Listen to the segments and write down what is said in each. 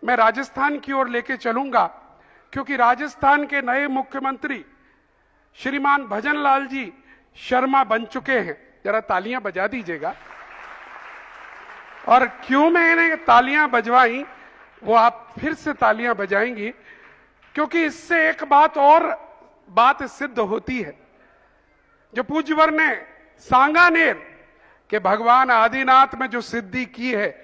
मैं राजस्थान की ओर लेके चलूंगा, क्योंकि राजस्थान के नए मुख्यमंत्री श्रीमान भजन लाल जी शर्मा बन चुके हैं। जरा तालियां बजा दीजिएगा। और क्यों मैंने तालियां बजवाई वो आप फिर से तालियां बजाएंगी, क्योंकि इससे एक बात सिद्ध होती है। जो पूज्यवर ने सांगानेर के भगवान आदिनाथ में जो सिद्धि की है,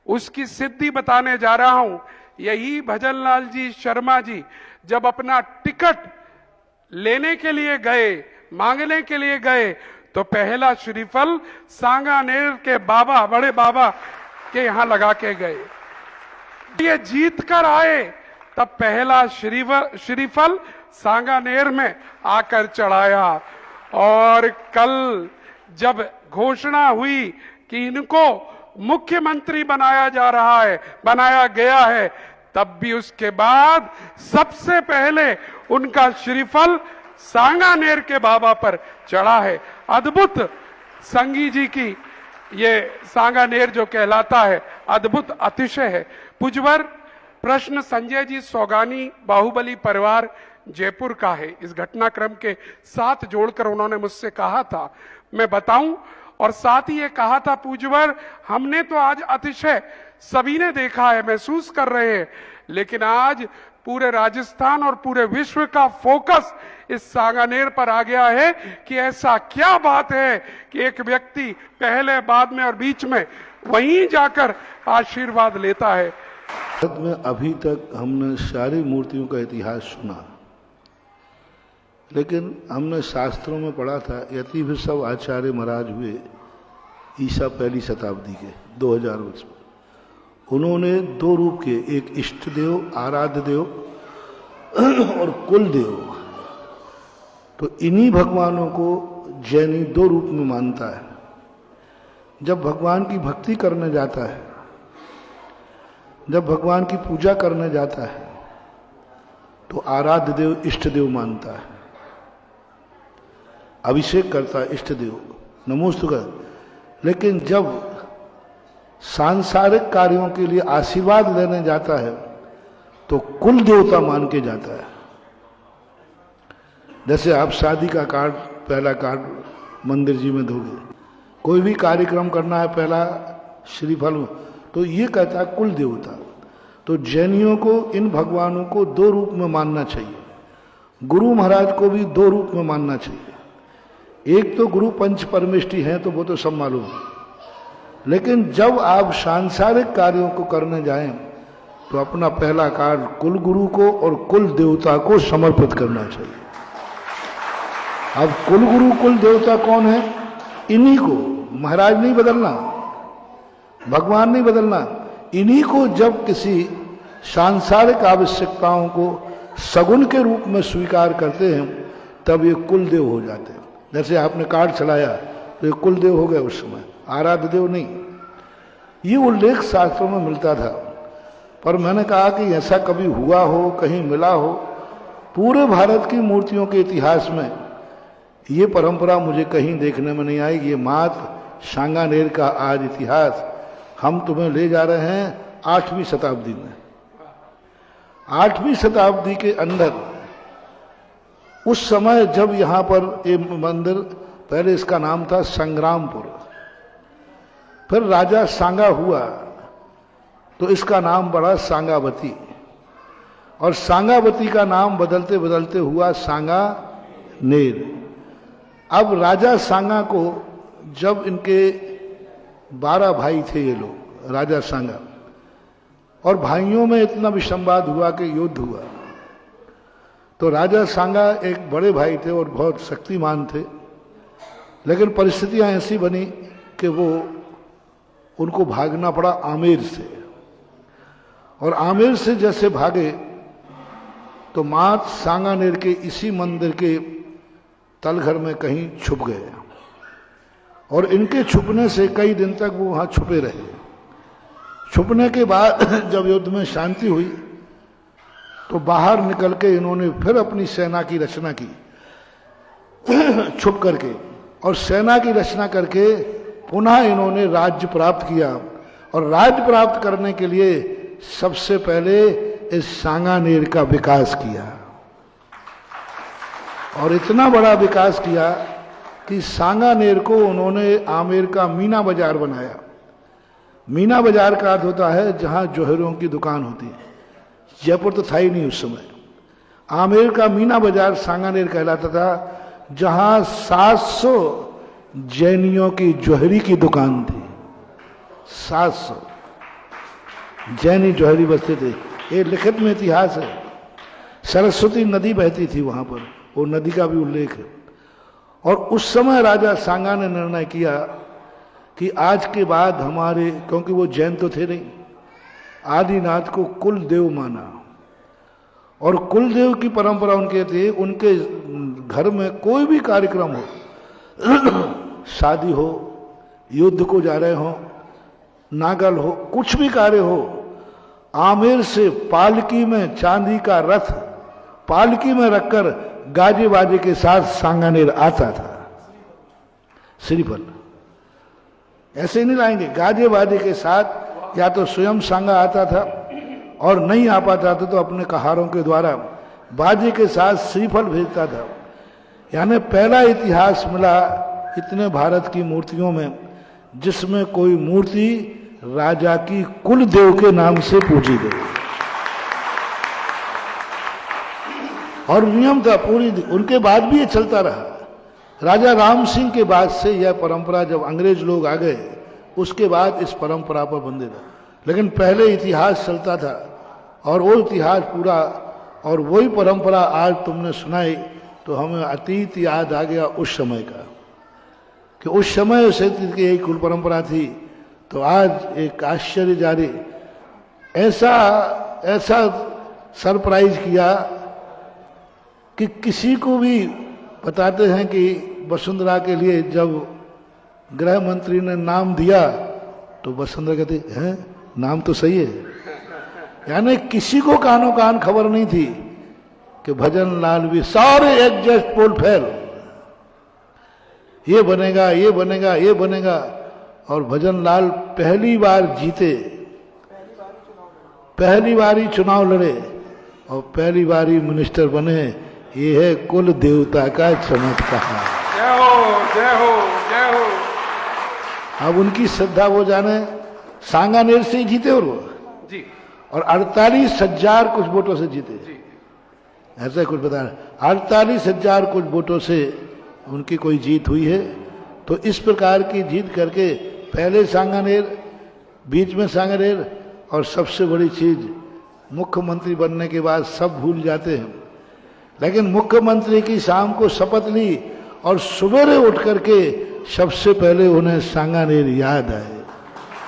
उसकी सिद्धि बताने जा रहा हूं। यही भजन लाल जी शर्मा जी जब अपना टिकट लेने के लिए गए, मांगने के लिए गए, तो पहला श्रीफल सांगानेर के बाबा, बड़े बाबा के यहां लगा के गए। ये जीत कर आए, तब पहला श्रीफल सांगानेर में आकर चढ़ाया। और कल जब घोषणा हुई कि इनको मुख्यमंत्री बनाया जा रहा है, बनाया गया है, तब भी उसके बाद सबसे पहले उनका श्रीफल सांगानेर के बाबा पर चढ़ा है। अद्भुत संगी जी की ये सांगानेर जो कहलाता है, अद्भुत अतिशय है। पूज्यवर प्रश्न संजय जी सौगानी बाहुबली परिवार जयपुर का है। इस घटनाक्रम के साथ जोड़कर उन्होंने मुझसे कहा था, मैं बताऊं, और साथ ही ये कहा था, पूज्यवर हमने तो आज अतिशय सभी ने देखा है, महसूस कर रहे हैं, लेकिन आज पूरे राजस्थान और पूरे विश्व का फोकस इस सांगानेर पर आ गया है कि ऐसा क्या बात है कि एक व्यक्ति पहले, बाद में और बीच में वहीं जाकर आशीर्वाद लेता है। भारत में अभी तक हमने सारी मूर्तियों का इतिहास सुना, लेकिन हमने शास्त्रों में पढ़ा था, यति भी सब आचार्य महाराज हुए ईसा पहली शताब्दी के 2000 वर्ष में। उन्होंने दो रूप के, एक इष्ट देव, आराध्य देव और कुल देव, तो इन्हीं भगवानों को जैनी दो रूप में मानता है। जब भगवान की भक्ति करने जाता है, जब भगवान की पूजा करने जाता है, तो आराध्य देव इष्ट देव मानता है, अभिषेक करता है इष्ट देव, नमोस्तुते। लेकिन जब सांसारिक कार्यों के लिए आशीर्वाद लेने जाता है, तो कुल देवता मान के जाता है। जैसे आप शादी का कार्ड, पहला कार्ड मंदिर जी में दोगे, कोई भी कार्यक्रम करना है, पहला श्रीफल, तो ये कहता है कुल देवता। तो जैनियों को इन भगवानों को दो रूप में मानना चाहिए। गुरु महाराज को भी दो रूप में मानना चाहिए। एक तो गुरु पंच परमेष्टि हैं, तो वो तो सब मालूम है, लेकिन जब आप सांसारिक कार्यों को करने जाएं, तो अपना पहला कार्य कुल गुरु को और कुल देवता को समर्पित करना चाहिए। अब कुल गुरु कुल देवता कौन है? इन्हीं को, महाराज नहीं बदलना, भगवान नहीं बदलना, इन्हीं को जब किसी सांसारिक आवश्यकताओं को सगुण के रूप में स्वीकार करते हैं, तब ये कुल देव हो जाते हैं। जैसे आपने कार्ड चलाया तो ये कुल देव हो गए उस समय, आराध्य देव नहीं। ये उल्लेख शास्त्रों में मिलता था, पर मैंने कहा कि ऐसा कभी हुआ हो, कहीं मिला हो? पूरे भारत की मूर्तियों के इतिहास में ये परंपरा मुझे कहीं देखने में नहीं आई। ये मात्र सांगानेर का आज इतिहास हम तुम्हें ले जा रहे हैं 8वीं शताब्दी में। 8वीं शताब्दी के अंदर उस समय जब यहाँ पर ये मंदिर, पहले इसका नाम था संग्रामपुर, फिर राजा सांगा हुआ तो इसका नाम बढ़ा सांगावती, और सांगावती का नाम बदलते बदलते हुआ सांगानेर। अब राजा सांगा को, जब इनके 12 भाई थे ये लोग, राजा सांगा, और भाइयों में इतना विसंवाद हुआ कि युद्ध हुआ, तो राजा सांगा एक बड़े भाई थे और बहुत शक्तिमान थे, लेकिन परिस्थितियां ऐसी बनी कि उनको भागना पड़ा आमेर से, और आमेर से जैसे भागे तो मात सांगानेर के इसी मंदिर के तलघर में कहीं छुप गए, और इनके छुपने से कई दिन तक वो वहां छुपे रहे। छुपने के बाद जब युद्ध में शांति हुई, तो बाहर निकल के इन्होंने फिर अपनी सेना की रचना की छुप करके, और सेना की रचना करके पुनः इन्होंने राज्य प्राप्त किया, और राज्य प्राप्त करने के लिए सबसे पहले इस सांगानेर का विकास किया, और इतना बड़ा विकास किया कि सांगानेर को उन्होंने आमेर का मीना बाजार बनाया। मीना बाजार का अर्थ होता है जहां जौहरियों की दुकान होती है। जयपुर तो था ही नहीं उस समय। आमेर का मीना बाजार सांगानेर कहलाता था, जहां 700 जैनियों की जौहरी की दुकान थी। 700 जैनी जौहरी बसते थे। ये लिखित में इतिहास है। सरस्वती नदी बहती थी वहां पर, वो नदी का भी उल्लेख है। और उस समय राजा सांगा ने निर्णय किया कि आज के बाद हमारे, क्योंकि वो जैन तो थे नहीं, आदिनाथ को कुल देव माना, और कुल देव की परंपरा उनके थे। उनके घर में कोई भी कार्यक्रम हो, शादी हो, युद्ध को जा रहे हो, नागल हो, कुछ भी कार्य हो, आमेर से पालकी में चांदी का रथ पालकी में रखकर गाजे बाजे के साथ सांगानेर आता था। श्रीफल ऐसे ही नहीं लाएंगे, गाजे बाजे के साथ। या तो स्वयं सांगा आता था, और नहीं आ पाता था तो अपने कहारों के द्वारा बाजे के साथ श्रीफल भेजता था। यानी पहला इतिहास मिला इतने भारत की मूर्तियों में जिसमें कोई मूर्ति राजा की कुल देव के नाम से पूजी गई। और नियम था पूरी, उनके बाद भी ये चलता रहा। राजा राम सिंह के बाद से यह परंपरा, जब अंग्रेज लोग आ गए उसके बाद इस परंपरा पर बंधे रहे। लेकिन पहले इतिहास चलता था, और वो इतिहास पूरा, और वही परंपरा आज तुमने सुनाई तो हमें अतीत याद आ गया उस समय का, कि उस समय से की यही कुल परंपरा थी। तो आज एक आश्चर्य जारी, ऐसा सरप्राइज किया कि किसी को भी बताते हैं कि वसुंधरा के लिए जब गृह मंत्री ने नाम दिया तो वसुंधरा कहती है नाम तो सही है। यानी किसी को कानों कान खबर नहीं थी कि भजन लाल भी, सारे एडजस्ट पोल फेल, ये बनेगा, ये बनेगा, ये बनेगा। और भजन लाल पहली बार जीते, पहली बार ही चुनाव लड़े और पहली बार ही मिनिस्टर बने। ये है कुल देवता का चमत्कार। जय हो, जय हो, जय हो। अब उनकी श्रद्धा वो जाने, सांगानेर से ही जीते और वो जी, और 48,000 कुछ वोटों से जीते जी। ऐसा कुछ बता रहे, 48,000 कुछ वोटों से उनकी कोई जीत हुई है। तो इस प्रकार की जीत करके पहले सांगानेर, बीच में सांगानेर, और सबसे बड़ी चीज मुख्यमंत्री बनने के बाद सब भूल जाते हैं, लेकिन मुख्यमंत्री की शाम को शपथ ली और सवेरे उठ करके सबसे पहले उन्हें सांगानेर याद आए।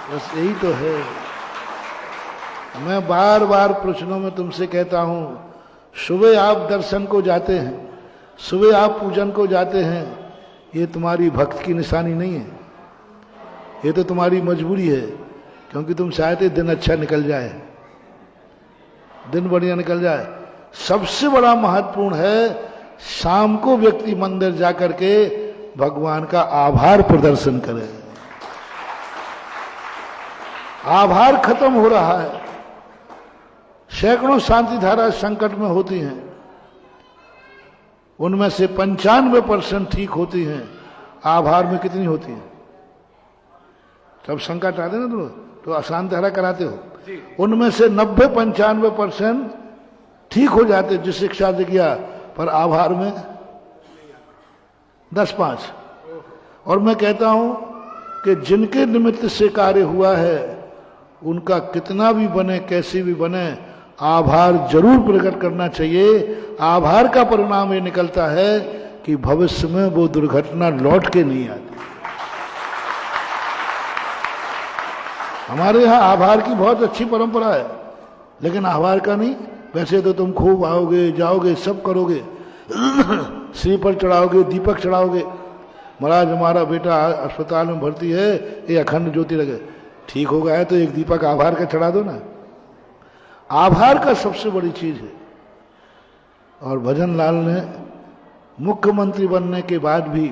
बस यही तो है। मैं बार बार प्रश्नों में तुमसे कहता हूं, सुबह आप दर्शन को जाते हैं, सुबह आप पूजन को जाते हैं, ये तुम्हारी भक्त की निशानी नहीं है, ये तो तुम्हारी मजबूरी है, क्योंकि तुम चाहते दिन अच्छा निकल जाए, दिन बढ़िया निकल जाए। सबसे बड़ा महत्वपूर्ण है शाम को व्यक्ति मंदिर जाकर के भगवान का आभार प्रदर्शन करे। आभार खत्म हो रहा है। सैकड़ों शांति धारा संकट में होती हैं, उनमें से 95% ठीक होती हैं। आभार में कितनी होती है? सब संकट आते ना तो अशांत धारा कराते हो, उनमें से 90-95% ठीक हो जाते जिस शिक्षा से किया, पर आभार में 10-5। और मैं कहता हूं कि जिनके निमित्त से कार्य हुआ है उनका कितना भी बने, कैसी भी बने, आभार जरूर प्रकट करना चाहिए। आभार का परिणाम ये निकलता है कि भविष्य में वो दुर्घटना लौट के नहीं आती। हमारे यहाँ आभार की बहुत अच्छी परंपरा है, लेकिन आभार का नहीं। वैसे तो तुम खूब आओगे, जाओगे, सब करोगे, श्रीफल चढ़ाओगे, दीपक चढ़ाओगे। महाराज हमारा बेटा अस्पताल में भर्ती है, ये अखंड ज्योति लगे, ठीक हो गया है तो एक दीपक आभार का चढ़ा दो ना। आभार का सबसे बड़ी चीज है। और भजन लाल ने मुख्यमंत्री बनने के बाद भी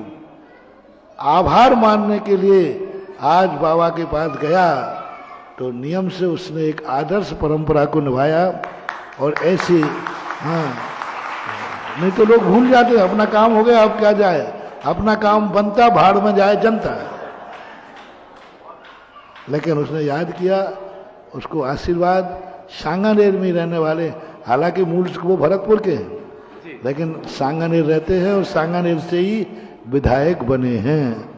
आभार मानने के लिए आज बाबा के पास गया तो नियम से उसने एक आदर्श परंपरा को निभाया। और ऐसे हाँ, नहीं तो लोग भूल जाते अपना काम हो गया अब क्या जाए, अपना काम बनता भाड़ में जाए जनता। लेकिन उसने याद किया, उसको आशीर्वाद। सांगानेर में रहने वाले, हालांकि मूल वो भरतपुर के हैं, लेकिन सांगानेर रहते हैं और सांगानेर से ही विधायक बने हैं।